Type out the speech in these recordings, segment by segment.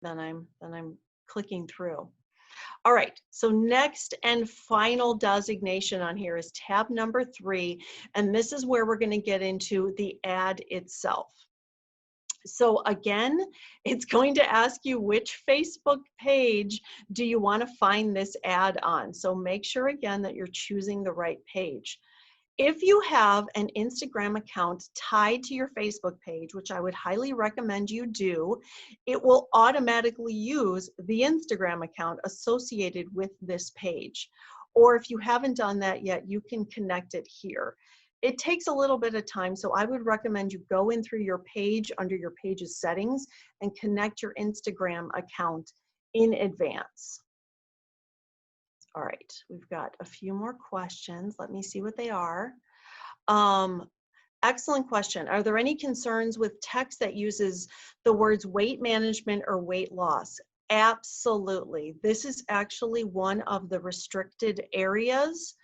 than I'm clicking through. All right, so next and final designation on here is tab number 3, and this is where we're going to get into the ad itself. So again, it's going to ask you which Facebook page do you want to find this ad on. So make sure again that you're choosing the right page. If you have an Instagram account tied to your Facebook page, which I would highly recommend you do, it will automatically use the Instagram account associated with this page. Or if you haven't done that yet, you can connect it here. It takes a little bit of time, so I would recommend you go in through your page under your page's settings and connect your Instagram account in advance. All right, we've got a few more questions. Let me see what they are. Excellent question. Are there any concerns with text that uses the words weight management or weight loss? Absolutely. This is actually one of the restricted areas.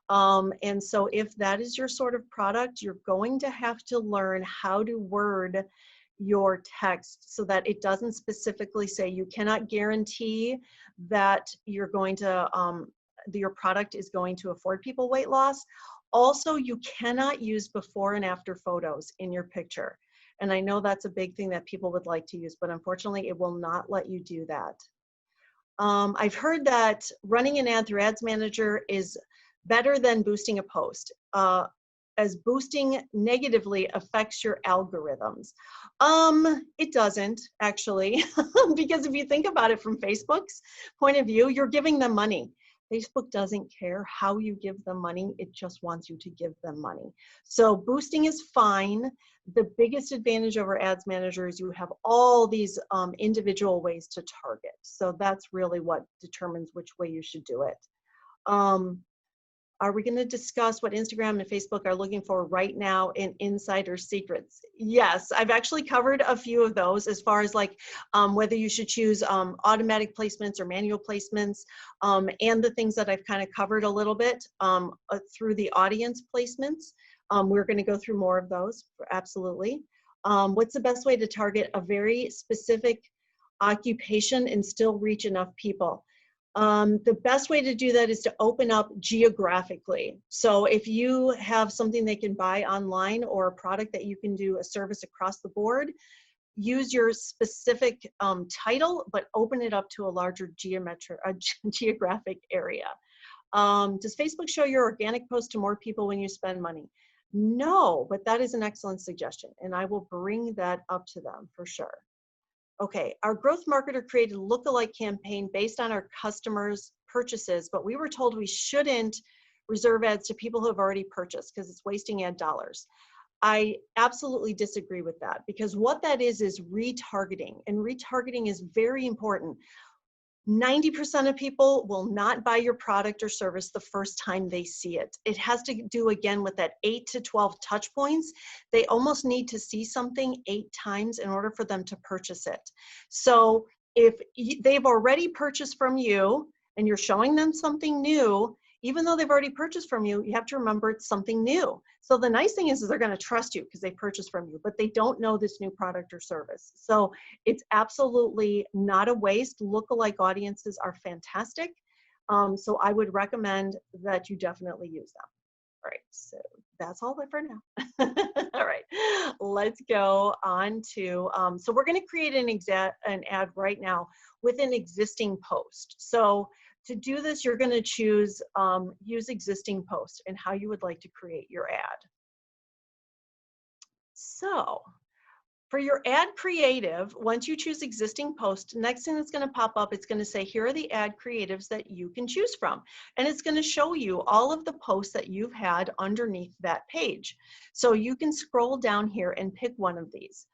And so if that is your sort of product, you're going to have to learn how to word your text so that it doesn't specifically say you cannot guarantee that you're going to your product is going to afford people weight loss. Also, you cannot use before and after photos in your picture. And I know that's a big thing that people would like to use, but unfortunately it will not let you do that. I've heard that running an ad through Ads Manager is better than boosting a post, as boosting negatively affects your algorithms. It doesn't actually, because if you think about it from Facebook's point of view, you're giving them money. Facebook doesn't care how you give them money, it just wants you to give them money. So boosting is fine. The biggest advantage over Ads Manager is you have all these individual ways to target. So that's really what determines which way you should do it. Are we going to discuss what Instagram and Facebook are looking for right now in insider secrets? Yes, I've actually covered a few of those as far as like whether you should choose automatic placements or manual placements, and the things that I've kind of covered a little bit through the audience placements. We're going to go through more of those, absolutely. What's the best way to target a very specific occupation and still reach enough people? The best way to do that is to open up geographically. So if you have something they can buy online or a product that you can do a service across the board, use your specific title, but open it up to a larger geographic area. Does Facebook show your organic post to more people when you spend money? No, but that is an excellent suggestion, and I will bring that up to them for sure. Okay, our growth marketer created a lookalike campaign based on our customers' purchases, but we were told we shouldn't reserve ads to people who have already purchased because it's wasting ad dollars. I absolutely disagree with that, because what that is retargeting, and retargeting is very important. 90% of people will not buy your product or service the first time they see it. It has to do again with that 8 to 12 touch points. They almost need to see something 8 times in order for them to purchase it. So if they've already purchased from you and you're showing them something new, even though they've already purchased from you, you have to remember it's something new. So the nice thing is they're going to trust you because they purchased from you, but they don't know this new product or service. So it's absolutely not a waste. Lookalike audiences are fantastic. So I would recommend that you definitely use them. All right, so that's all for now. All right, let's go on to, so we're going to create an ad right now with an existing post. So to do this, you're going to choose use existing post and how you would like to create your ad. So for your ad creative, once you choose existing post, next thing that's going to pop up, it's going to say, here are the ad creatives that you can choose from. And it's going to show you all of the posts that you've had underneath that page. So you can scroll down here and pick one of these.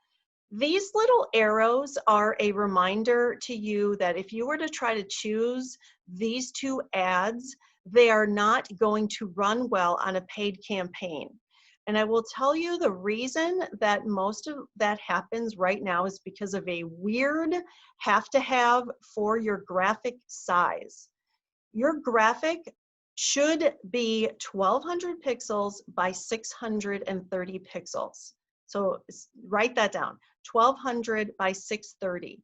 These little arrows are a reminder to you that if you were to try to choose these 2 ads, they are not going to run well on a paid campaign. And I will tell you the reason that most of that happens right now is because of a weird have for your graphic size. Your graphic should be 1200 pixels by 630 pixels. So write that down, 1200 by 630.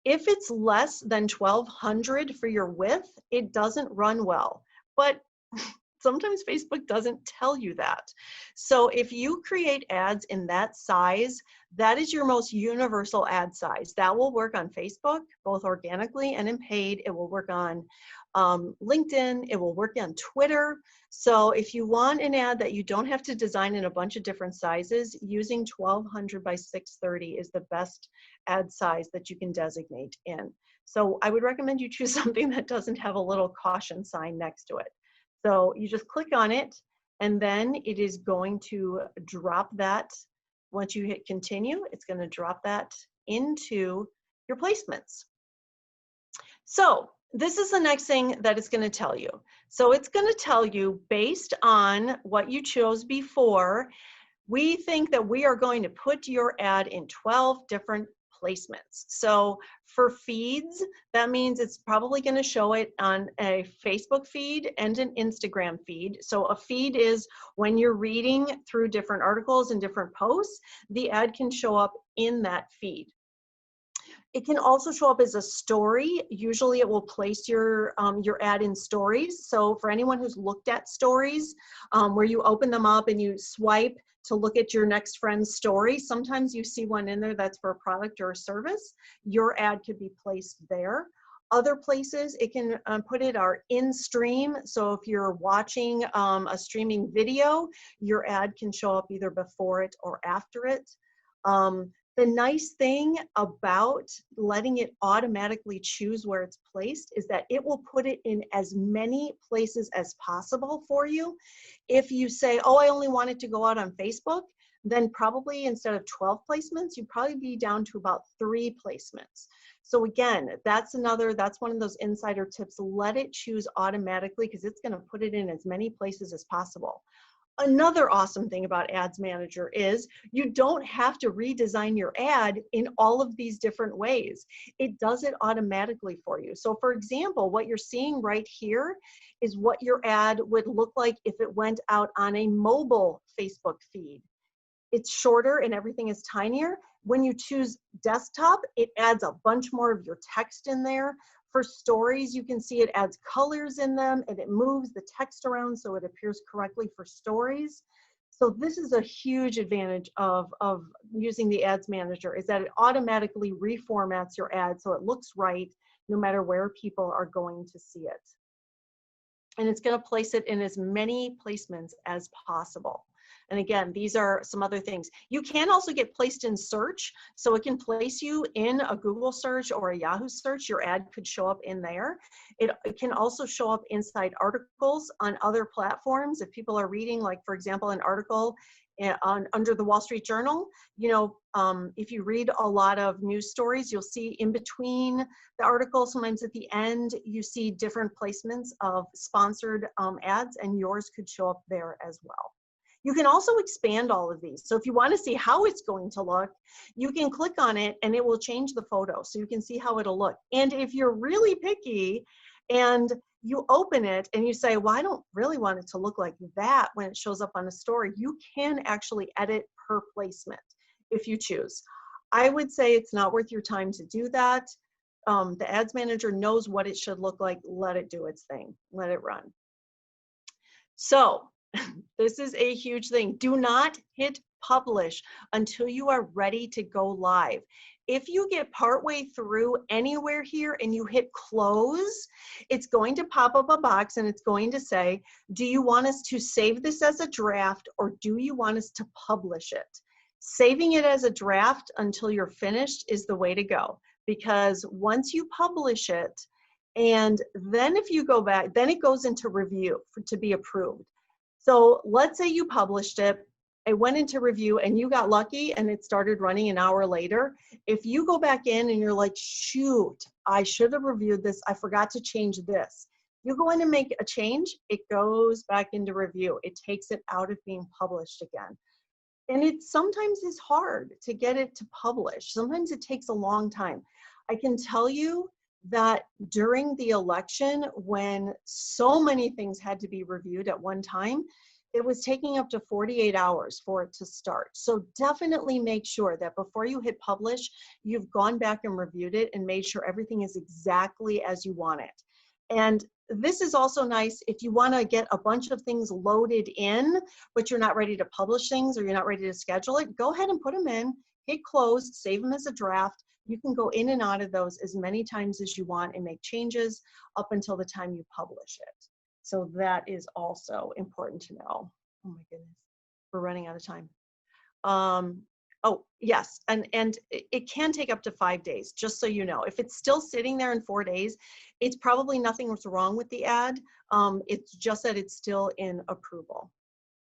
If it's less than 1200 for your width, it doesn't run well. But sometimes Facebook doesn't tell you that. So if you create ads in that size, that is your most universal ad size. That will work on Facebook, both organically and in paid. It will work on LinkedIn. It will work on Twitter. So if you want an ad that you don't have to design in a bunch of different sizes, using 1200 by 630 is the best ad size that you can designate in. So I would recommend you choose something that doesn't have a little caution sign next to it. So you just click on it, and then it is going to drop that. Once you hit continue, it's going to drop that into your placements. So this is the next thing that it's going to tell you. So it's going to tell you, based on what you chose before, we think that we are going to put your ad in 12 different placements. So for feeds, that means it's probably going to show it on a Facebook feed and an Instagram feed. So a feed is when you're reading through different articles and different posts, the ad can show up in that feed. It can also show up as a story. Usually it will place your ad in stories. So for anyone who's looked at stories, where you open them up and you swipe to look at your next friend's story, sometimes you see one in there that's for a product or a service. Your ad could be placed there. Other places it can put it are in stream. So if you're watching a streaming video, your ad can show up either before it or after it. The nice thing about letting it automatically choose where it's placed is that it will put it in as many places as possible for you. If you say, oh, I only want it to go out on Facebook, then probably instead of 12 placements, you'd probably be down to about 3 placements. So again, that's one of those insider tips. Let it choose automatically because it's going to put it in as many places as possible. Another awesome thing about Ads Manager is you don't have to redesign your ad in all of these different ways. It does it automatically for you. So for example, what you're seeing right here is what your ad would look like if it went out on a mobile Facebook feed. It's shorter and everything is tinier. When you choose desktop, it adds a bunch more of your text in there. For stories, you can see it adds colors in them and it moves the text around so it appears correctly for stories. So this is a huge advantage of using the Ads Manager, is that it automatically reformats your ad so it looks right no matter where people are going to see it. And it's going to place it in as many placements as possible. And again, these are some other things. You can also get placed in search. So it can place you in a Google search or a Yahoo search. Your ad could show up in there. It can also show up inside articles on other platforms. If people are reading, like for example, an article under the Wall Street Journal, if you read a lot of news stories, you'll see in between the article, sometimes at the end, you see different placements of sponsored ads, and yours could show up there as well. You can also expand all of these. So if you want to see how it's going to look, you can click on it and it will change the photo so you can see how it'll look. And if you're really picky and you open it and you say, well, I don't really want it to look like that when it shows up on a story, you can actually edit per placement if you choose. I would say it's not worth your time to do that. The Ads Manager knows what it should look like. Let it do its thing. Let it run. So this is a huge thing. Do not hit publish until you are ready to go live. If you get partway through anywhere here and you hit close, it's going to pop up a box and it's going to say, do you want us to save this as a draft or do you want us to publish it? Saving it as a draft until you're finished is the way to go, because once you publish it, and then if you go back, then it goes into review to be approved. So let's say you published it, it went into review and you got lucky and it started running an hour later. If you go back in and you're like, shoot, I should have reviewed this, I forgot to change this. You go in and make a change, it goes back into review. It takes it out of being published again. And it sometimes is hard to get it to publish. Sometimes it takes a long time. I can tell you that during the election, when so many things had to be reviewed at one time, It was taking up to 48 hours for it to start. So definitely make sure that before you hit publish, you've gone back and reviewed it and made sure everything is exactly as you want it. And this is also nice if you want to get a bunch of things loaded in, but you're not ready to publish things or you're not ready to schedule it, go ahead and put them in, hit close, save them as a draft. You can go in and out of those as many times as you want and make changes up until the time you publish it. So that is also important to know. Oh my goodness, we're running out of time. Oh yes, and it can take up to 5 days, just so you know. If it's still sitting there in 4 days, it's probably nothing was wrong with the ad. It's just that it's still in approval.